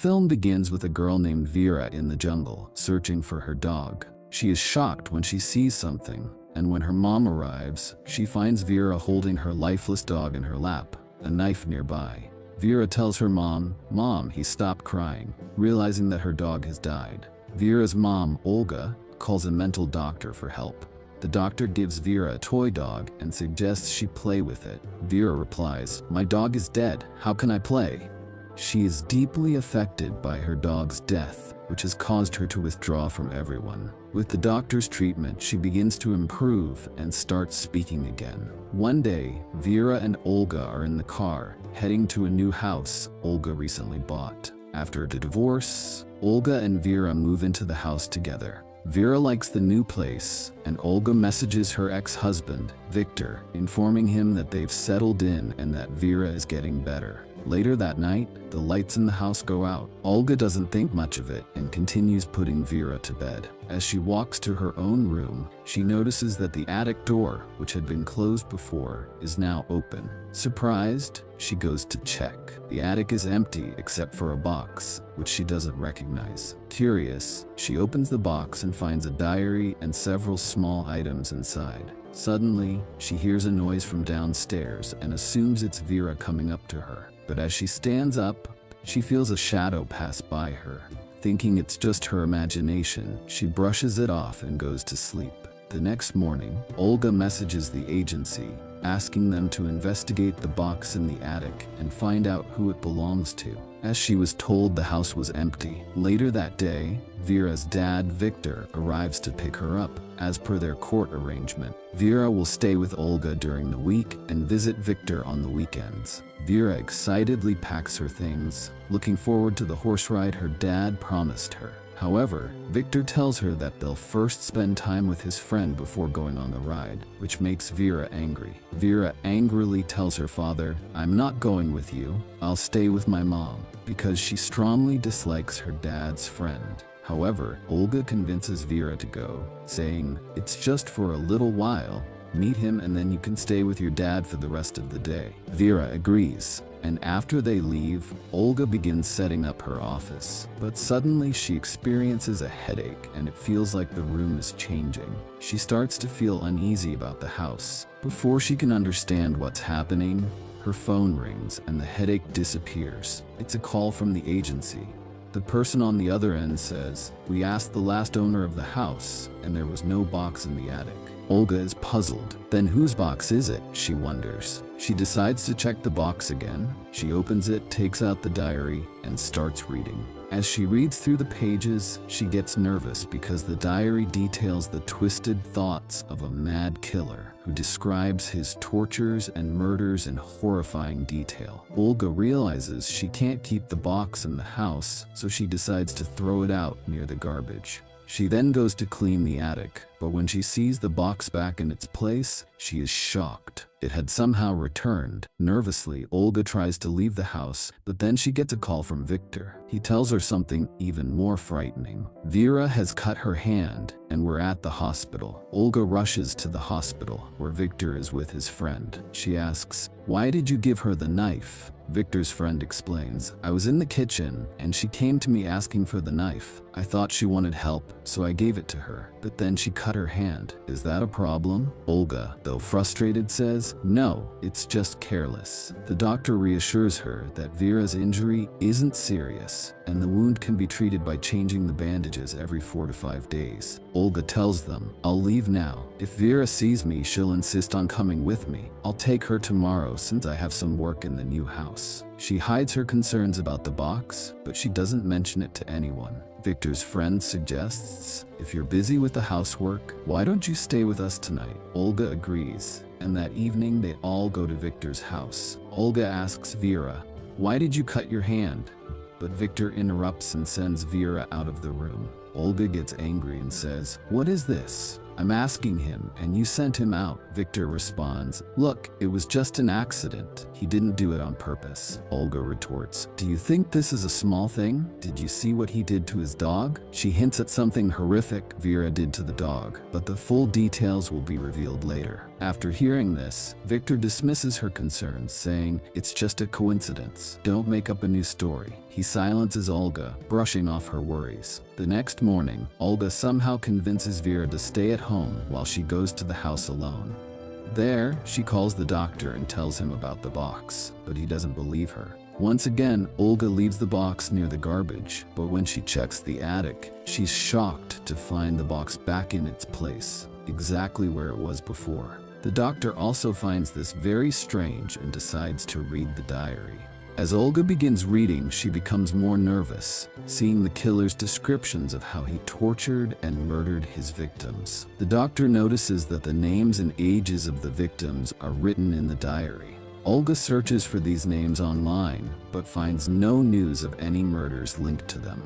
film begins with a girl named Vera in the jungle, searching for her dog. She is shocked when she sees something, and when her mom arrives, she finds Vera holding her lifeless dog in her lap, a knife nearby. Vera tells her mom, "Mom, he stopped crying," realizing that her dog has died. Vera's mom, Olga, calls a mental doctor for help. The doctor gives Vera a toy dog and suggests she play with it. Vera replies, "My dog is dead. How can I play?" She is deeply affected by her dog's death, which has caused her to withdraw from everyone. With the doctor's treatment, she begins to improve and starts speaking again. One day, Vera and Olga are in the car, heading to a new house Olga recently bought. After the divorce, Olga and Vera move into the house together. Vera likes the new place, and Olga messages her ex-husband, Victor, informing him that they've settled in and that Vera is getting better. Later that night, the lights in the house go out. Olga doesn't think much of it and continues putting Vera to bed. As she walks to her own room, she notices that the attic door, which had been closed before, is now open. Surprised, she goes to check. The attic is empty except for a box, which she doesn't recognize. Curious, she opens the box and finds a diary and several small items inside. Suddenly, she hears a noise from downstairs and assumes it's Vera coming up to her. But as she stands up, she feels a shadow pass by her. Thinking it's just her imagination, she brushes it off and goes to sleep. The next morning, Olga messages the agency, asking them to investigate the box in the attic and find out who it belongs to, as she was told the house was empty. Later that day, Vera's dad, Victor, arrives to pick her up. As per their court arrangement, Vera will stay with Olga during the week and visit Victor on the weekends. Vera excitedly packs her things, looking forward to the horse ride her dad promised her. However, Victor tells her that they'll first spend time with his friend before going on the ride, which makes Vera angry. Vera angrily tells her father, "I'm not going with you, I'll stay with my mom," because she strongly dislikes her dad's friend. However, Olga convinces Vera to go, saying, "It's just for a little while. Meet him and then you can stay with your dad for the rest of the day." Vera agrees, and after they leave, Olga begins setting up her office. But suddenly she experiences a headache and it feels like the room is changing. She starts to feel uneasy about the house. Before she can understand what's happening, her phone rings and the headache disappears. It's a call from the agency. The person on the other end says, "We asked the last owner of the house, and there was no box in the attic." Olga is puzzled. Then whose box is it? She wonders. She decides to check the box again. She opens it, takes out the diary, and starts reading. As she reads through the pages, she gets nervous because the diary details the twisted thoughts of a mad killer who describes his tortures and murders in horrifying detail. Olga realizes she can't keep the box in the house, so she decides to throw it out near the garbage. She then goes to clean the attic, but when she sees the box back in its place, she is shocked. It had somehow returned. Nervously, Olga tries to leave the house, but then she gets a call from Victor. He tells her something even more frightening. Vera has cut her hand, and we're at the hospital. Olga rushes to the hospital, where Victor is with his friend. She asks, "Why did you give her the knife?" Victor's friend explains, "I was in the kitchen, and she came to me asking for the knife. I thought she wanted help, so I gave it to her, but then she cut her hand. Is that a problem?" Olga, though frustrated, says, "No, it's just careless." The doctor reassures her that Vera's injury isn't serious, and the wound can be treated by changing the bandages every 4 to 5 days. Olga tells them, "I'll leave now. If Vera sees me, she'll insist on coming with me. I'll take her tomorrow since I have some work in the new house." She hides her concerns about the box, but she doesn't mention it to anyone. Victor's friend suggests, "If you're busy with the housework, why don't you stay with us tonight?" Olga agrees, and that evening they all go to Victor's house. Olga asks Vera, "Why did you cut your hand?" But Victor interrupts and sends Vera out of the room. Olga gets angry and says, "What is this? I'm asking him, and you sent him out." Victor responds, "Look, it was just an accident. He didn't do it on purpose." Olga retorts, "Do you think this is a small thing? Did you see what he did to his dog?" She hints at something horrific Vera did to the dog, but the full details will be revealed later. After hearing this, Victor dismisses her concerns, saying, "It's just a coincidence. Don't make up a new story." He silences Olga, brushing off her worries. The next morning, Olga somehow convinces Vera to stay at home while she goes to the house alone. There, she calls the doctor and tells him about the box, but he doesn't believe her. Once again, Olga leaves the box near the garbage, but when she checks the attic, she's shocked to find the box back in its place, exactly where it was before. The doctor also finds this very strange and decides to read the diary. As Olga begins reading, she becomes more nervous, seeing the killer's descriptions of how he tortured and murdered his victims. The doctor notices that the names and ages of the victims are written in the diary. Olga searches for these names online, but finds no news of any murders linked to them.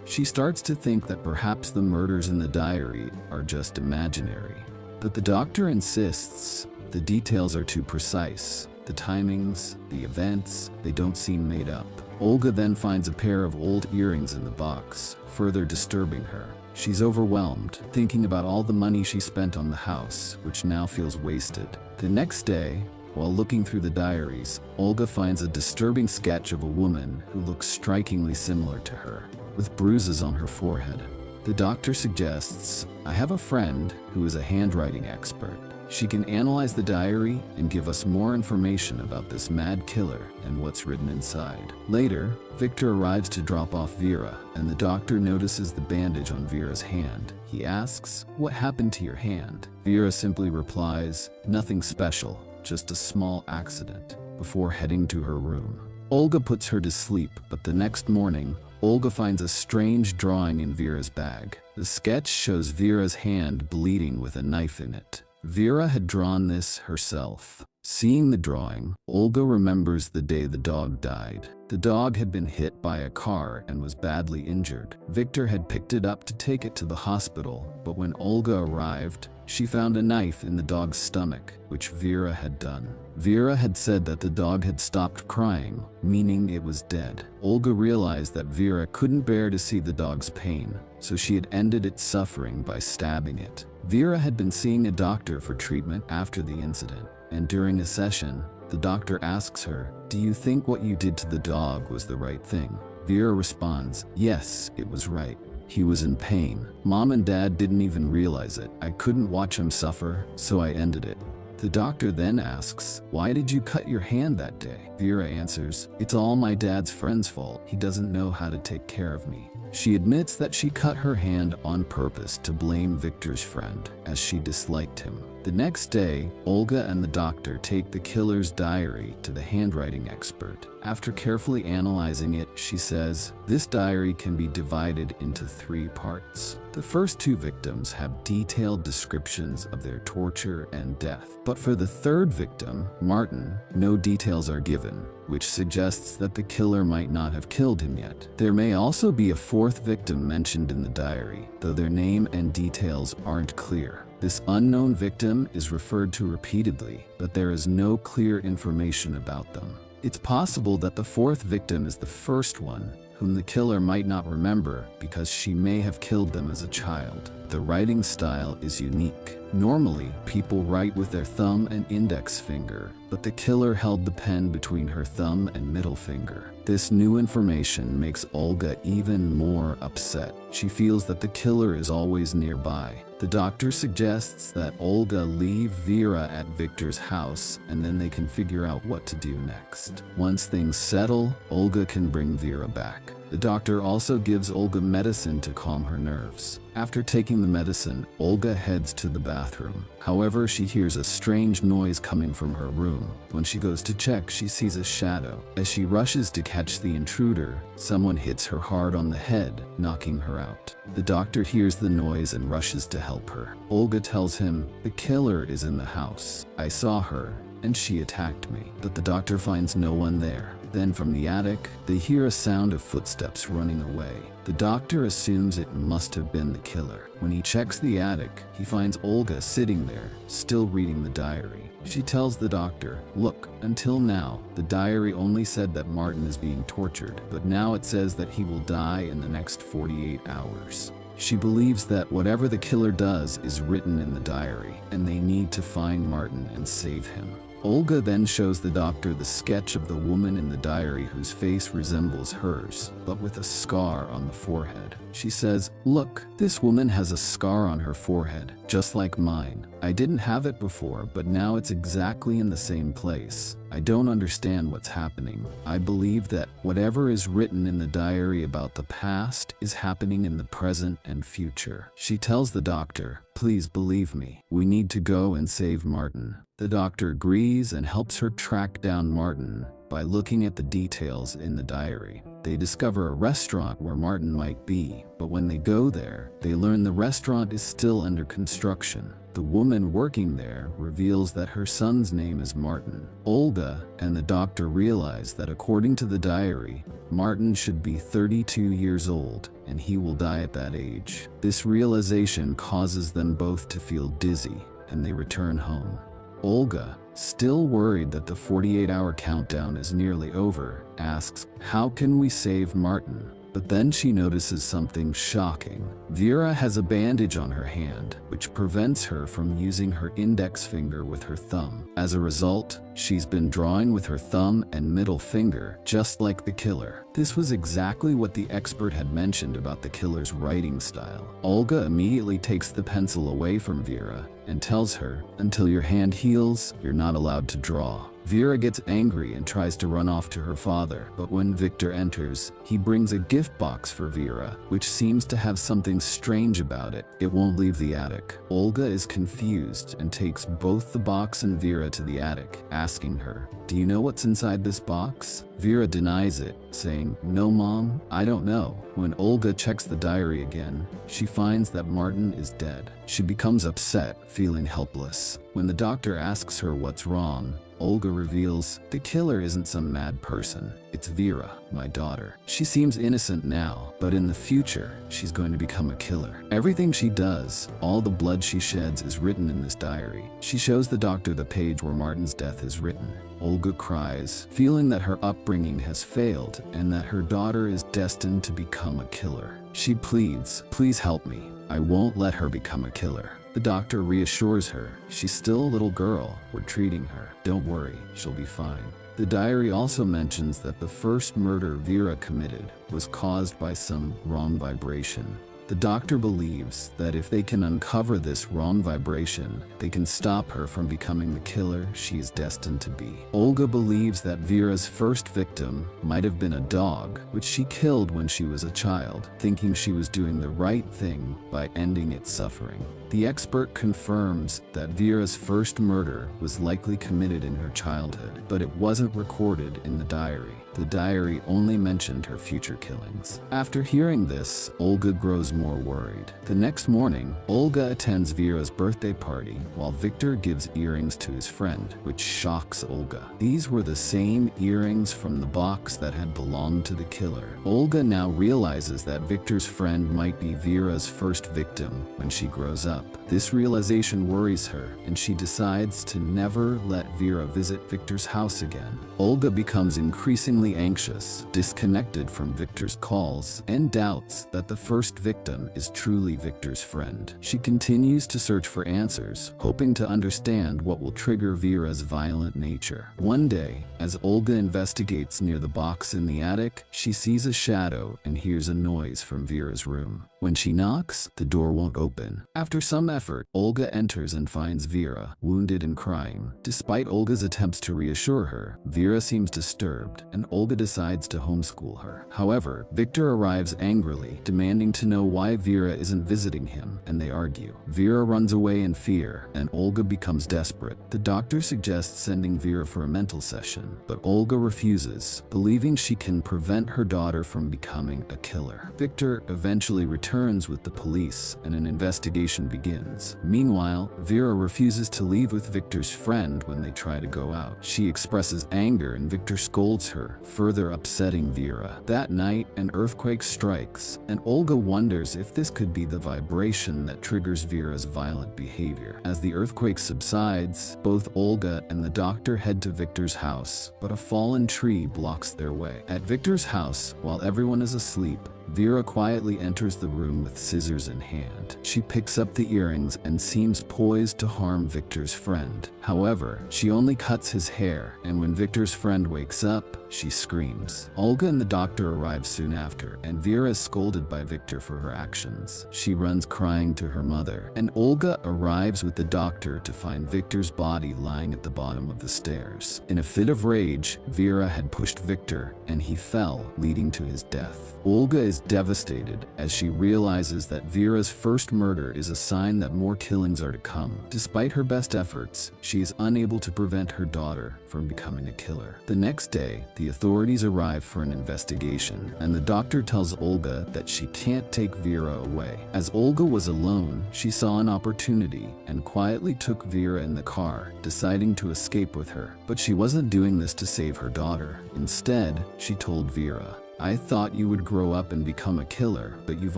She starts to think that perhaps the murders in the diary are just imaginary. But the doctor insists the details are too precise. The timings, the events, they don't seem made up. Olga then finds a pair of old earrings in the box, further disturbing her. She's overwhelmed, thinking about all the money she spent on the house, which now feels wasted. The next day, while looking through the diaries, Olga finds a disturbing sketch of a woman who looks strikingly similar to her, with bruises on her forehead. The doctor suggests, "I have a friend who is a handwriting expert. She can analyze the diary and give us more information about this mad killer and what's written inside." Later, Victor arrives to drop off Vera, and the doctor notices the bandage on Vera's hand. He asks, "What happened to your hand?" Vera simply replies, "Nothing special. Just a small accident," before heading to her room. Olga puts her to sleep, but the next morning, Olga finds a strange drawing in Vera's bag. The sketch shows Vera's hand bleeding with a knife in it. Vera had drawn this herself. Seeing the drawing, Olga remembers the day the dog died. The dog had been hit by a car and was badly injured. Victor had picked it up to take it to the hospital, but when Olga arrived, she found a knife in the dog's stomach, which Vera had done. Vera had said that the dog had stopped crying, meaning it was dead. Olga realized that Vera couldn't bear to see the dog's pain, so she had ended its suffering by stabbing it. Vera had been seeing a doctor for treatment after the incident, and during a session, the doctor asks her, "Do you think what you did to the dog was the right thing?" Vera responds, "Yes, it was right. He was in pain. Mom and Dad didn't even realize it. I couldn't watch him suffer, so I ended it." The doctor then asks, "Why did you cut your hand that day?" Vera answers, "It's all my dad's friend's fault. He doesn't know how to take care of me." She admits that she cut her hand on purpose to blame Victor's friend, as she disliked him. The next day, Olga and the doctor take the killer's diary to the handwriting expert. After carefully analyzing it, she says, "This diary can be divided into 3 parts. The first 2 victims have detailed descriptions of their torture and death. But for the third victim, Martin, no details are given, which suggests that the killer might not have killed him yet. There may also be a 4th victim mentioned in the diary, though their name and details aren't clear. This unknown victim is referred to repeatedly, but there is no clear information about them. It's possible that the 4th victim is the first one, whom the killer might not remember because she may have killed them as a child. The writing style is unique. Normally, people write with their thumb and index finger, but the killer held the pen between her thumb and middle finger. This new information makes Olga even more upset. She feels that the killer is always nearby. The doctor suggests that Olga leave Vera at Victor's house, and then they can figure out what to do next. Once things settle, Olga can bring Vera back. The doctor also gives Olga medicine to calm her nerves. After taking the medicine, Olga heads to the bathroom. However, she hears a strange noise coming from her room. When she goes to check, she sees a shadow. As she rushes to catch the intruder, someone hits her hard on the head, knocking her out. The doctor hears the noise and rushes to help her. Olga tells him, "The killer is in the house. I saw her, and she attacked me." But the doctor finds no one there. Then from the attic, they hear a sound of footsteps running away. The doctor assumes it must have been the killer. When he checks the attic, he finds Olga sitting there, still reading the diary. She tells the doctor, "Look, until now, the diary only said that Martin is being tortured, but now it says that he will die in the next 48 hours. She believes that whatever the killer does is written in the diary, and they need to find Martin and save him. Olga then shows the doctor the sketch of the woman in the diary whose face resembles hers, but with a scar on the forehead. She says, "Look, this woman has a scar on her forehead, just like mine. I didn't have it before, but now it's exactly in the same place. I don't understand what's happening. I believe that whatever is written in the diary about the past is happening in the present and future." She tells the doctor, "Please believe me. We need to go and save Martin." The doctor agrees and helps her track down Martin by looking at the details in the diary. They discover a restaurant where Martin might be, but when they go there, they learn the restaurant is still under construction. The woman working there reveals that her son's name is Martin. Olga and the doctor realize that according to the diary, Martin should be 32 years old, and he will die at that age. This realization causes them both to feel dizzy, and they return home. Olga, still worried that the 48-hour countdown is nearly over, asks, "How can we save Martin?" But then she notices something shocking. Vera has a bandage on her hand, which prevents her from using her index finger with her thumb. As a result, she's been drawing with her thumb and middle finger, just like the killer. This was exactly what the expert had mentioned about the killer's writing style. Olga immediately takes the pencil away from Vera and tells her, "Until your hand heals, you're not allowed to draw." Vera gets angry and tries to run off to her father, but when Victor enters, he brings a gift box for Vera, which seems to have something strange about it. It won't leave the attic. Olga is confused and takes both the box and Vera to the attic, asking her, "Do you know what's inside this box?" Vera denies it, saying, "No, Mom, I don't know." When Olga checks the diary again, she finds that Martin is dead. She becomes upset, feeling helpless. When the doctor asks her what's wrong, Olga reveals, "The killer isn't some mad person. It's Vera, my daughter. She seems innocent now, but in the future, she's going to become a killer. Everything she does, all the blood she sheds is written in this diary." She shows the doctor the page where Martin's death is written. Olga cries, feeling that her upbringing has failed and that her daughter is destined to become a killer. She pleads, "Please help me. I won't let her become a killer." The doctor reassures her, "She's still a little girl. We're treating her. Don't worry, she'll be fine." The diary also mentions that the first murder Vera committed was caused by some wrong vibration. The doctor believes that if they can uncover this wrong vibration, they can stop her from becoming the killer she is destined to be. Olga believes that Vera's first victim might have been a dog, which she killed when she was a child, thinking she was doing the right thing by ending its suffering. The expert confirms that Vera's first murder was likely committed in her childhood, but it wasn't recorded in the diary. The diary only mentioned her future killings. After hearing this, Olga grows more worried. The next morning, Olga attends Vera's birthday party while Victor gives earrings to his friend, which shocks Olga. These were the same earrings from the box that had belonged to the killer. Olga now realizes that Victor's friend might be Vera's first victim when she grows up. This realization worries her, and she decides to never let Vera visit Victor's house again. Olga becomes increasingly anxious, disconnected from Victor's calls, and doubts that the first victim is truly Victor's friend. She continues to search for answers, hoping to understand what will trigger Vera's violent nature. One day, as Olga investigates near the box in the attic, she sees a shadow and hears a noise from Vera's room. When she knocks, the door won't open. After some effort, Olga enters and finds Vera, wounded and crying. Despite Olga's attempts to reassure her, Vera seems disturbed, and Olga decides to homeschool her. However, Victor arrives angrily, demanding to know why Vera isn't visiting him, and they argue. Vera runs away in fear, and Olga becomes desperate. The doctor suggests sending Vera for a mental session, but Olga refuses, believing she can prevent her daughter from becoming a killer. Victor eventually returns with the police, and an investigation begins. Meanwhile, Vera refuses to leave with Victor's friend when they try to go out. She expresses anger and Victor scolds her, further upsetting Vera. That night, an earthquake strikes, and Olga wonders if this could be the vibration that triggers Vera's violent behavior. As the earthquake subsides, both Olga and the doctor head to Victor's house, but a fallen tree blocks their way. At Victor's house, while everyone is asleep, Vera quietly enters the room with scissors in hand. She picks up the earrings and seems poised to harm Victor's friend. However, she only cuts his hair, and when Victor's friend wakes up, she screams. Olga and the doctor arrive soon after, and Vera is scolded by Victor for her actions. She runs crying to her mother, and Olga arrives with the doctor to find Victor's body lying at the bottom of the stairs. In a fit of rage, Vera had pushed Victor, and he fell, leading to his death. Olga is devastated as she realizes that Vera's first murder is a sign that more killings are to come. Despite her best efforts, she is unable to prevent her daughter from becoming a killer. The next day, the authorities arrive for an investigation, and the doctor tells Olga that she can't take Vera away. As Olga was alone, she saw an opportunity and quietly took Vera in the car, deciding to escape with her. But she wasn't doing this to save her daughter. Instead, she told Vera, "I thought you would grow up and become a killer, but you've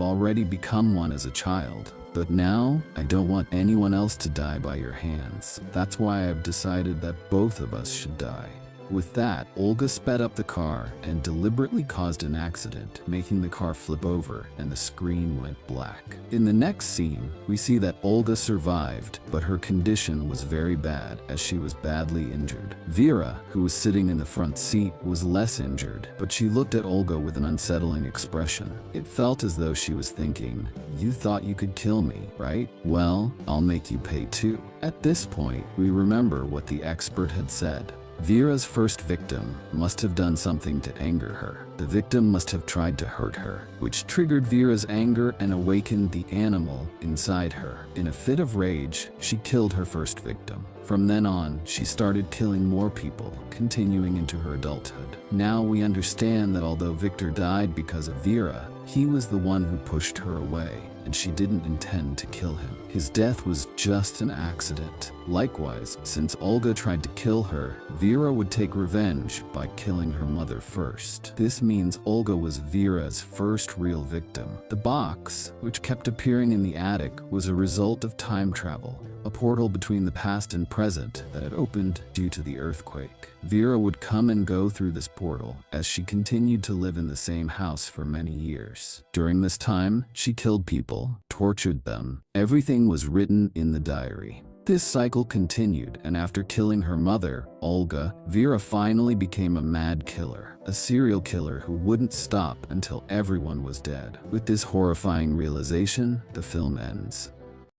already become one as a child. But now, I don't want anyone else to die by your hands. That's why I've decided that both of us should die." With that, Olga sped up the car and deliberately caused an accident, making the car flip over and the screen went black. In the next scene, we see that Olga survived, but her condition was very bad as she was badly injured. Vera, who was sitting in the front seat, was less injured, but she looked at Olga with an unsettling expression. It felt as though she was thinking, "You thought you could kill me, right? Well, I'll make you pay too." At this point, we remember what the expert had said. Vera's first victim must have done something to anger her. The victim must have tried to hurt her, which triggered Vera's anger and awakened the animal inside her. In a fit of rage, she killed her first victim. From then on, she started killing more people, continuing into her adulthood. Now we understand that although Victor died because of Vera, he was the one who pushed her away, and she didn't intend to kill him. His death was just an accident. Likewise, since Olga tried to kill her, Vera would take revenge by killing her mother first. This means Olga was Vera's first real victim. The box, which kept appearing in the attic, was a result of time travel, a portal between the past and present that had opened due to the earthquake. Vera would come and go through this portal as she continued to live in the same house for many years. During this time, she killed people, tortured them. Everything was written in the diary. This cycle continued, and after killing her mother, Olga, Vera finally became a mad killer, a serial killer who wouldn't stop until everyone was dead. With this horrifying realization, the film ends.